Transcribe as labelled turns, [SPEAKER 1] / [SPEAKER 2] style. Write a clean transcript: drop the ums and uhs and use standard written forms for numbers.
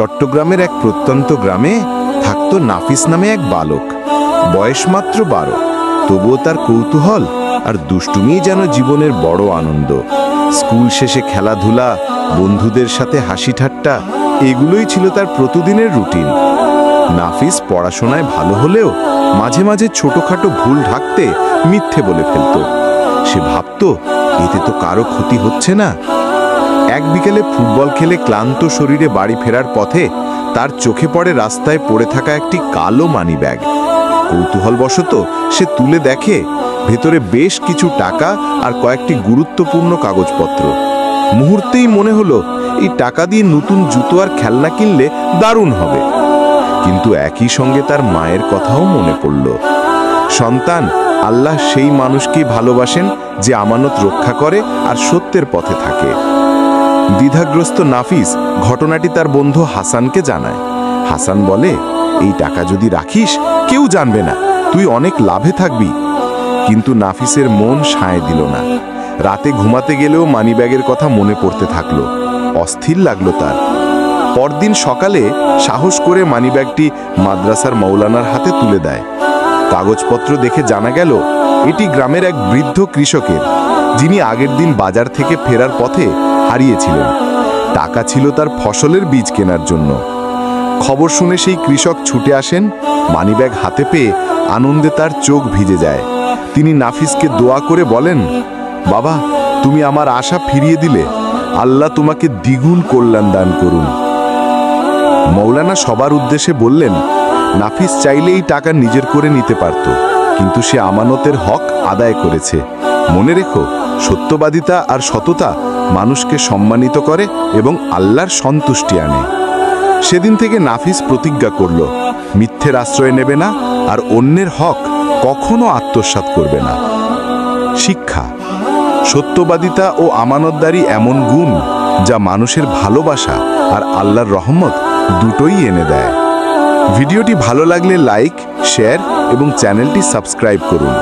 [SPEAKER 1] চট্টগ্রামের এক প্রত্যন্ত গ্রামে থাকত নাফিস নামে এক বালক। বয়স মাত্র 12, তবুও তার কৌতূহল আর দুষ্টুমি যেন জীবনের বড় আনন্দ। স্কুল শেষে খেলাধুলা, বন্ধুদের সাথে হাসি ঠাট্টা, এগুলোই ছিল তার প্রতিদিনের রুটিন। নাফিস পড়াশোনায় ভালো হলেও মাঝে মাঝে ছোটখাটো ভুল ঢাকতে মিথ্যে বলে ফেলত। সে ভাবত, এতে তো কারো ক্ষতি হচ্ছে না। এক বিকেলে ফুটবল খেলে ক্লান্ত শরীরে বাড়ি ফেরার পথে তার চোখে পড়ে রাস্তায় পড়ে থাকা একটি কালো মানিব্যাগ। কৌতূহলবশত সে তুলে দেখে, ভেতরে বেশ কিছু টাকা আর কয়েকটি গুরুত্বপূর্ণ কাগজপত্র। মুহূর্তেই মনে হলো, এই টাকা দিয়ে নতুন জুতো আর খেলনা কিনলে দারুণ হবে। কিন্তু একই সঙ্গে তার মায়ের কথাও মনে পড়ল। সন্তান, আল্লাহ সেই মানুষকেই ভালোবাসেন যে আমানত রক্ষা করে আর সত্যের পথে থাকে। দ্বিধাগ্রস্ত নাফিস ঘটনাটি তার বন্ধু হাসানকে জানায়। হাসান বলে, এই টাকা যদি রাখিস কেউ জানবে না, তুই অনেক লাভে থাকবি। কিন্তু নাফিসের মন সায় দিল না। রাতে ঘুমাতে গেলেও মানিব্যাগের কথা মনে পড়তে থাকলো। অস্থির লাগলো তার। পরদিন সকালে সাহস করে মানিব্যাগটি মাদ্রাসার মৌলানার হাতে তুলে দেয়। কাগজপত্র দেখে জানা গেল, এটি গ্রামের এক বৃদ্ধ কৃষকের, যিনি আগের দিন বাজার থেকে ফেরার পথে হারিয়েছিলেন। টাকা ছিল তার ফসলের বীজ কেনার জন্য। খবর শুনে সেই কৃষক ছুটে আসেন। মানিব্যাগ হাতে পেয়ে আনন্দে তার চোখ ভিজে যায়। তিনি নাফিসকে দোয়া করে বলেন, বাবা, তুমি আমার আশা ফিরিয়ে দিলে, আল্লাহ তোমাকে দ্বিগুণ কল্যাণ দান করুন। মৌলানা সবার উদ্দেশ্যে বললেন, নাফিস চাইলে এই টাকা নিজের করে নিতে পারত, কিন্তু সে আমানতের হক আদায় করেছে। মনে রেখো, সত্যবাদিতা আর সততা মানুষকে সম্মানিত করে এবং আল্লাহর সন্তুষ্টি আনে। সেদিন থেকে নাফিস প্রতিজ্ঞা করল, মিথ্যের আশ্রয় নেবে না আর অন্যের হক কখনো আত্মসাৎ করবে না। শিক্ষা: সত্যবাদিতা ও আমানতদারি এমন গুণ যা মানুষের ভালোবাসা আর আল্লাহর রহমত দুটোই এনে দেয়। ভিডিওটি ভালো লাগলে লাইক, শেয়ার এবং চ্যানেলটি সাবস্ক্রাইব করুন।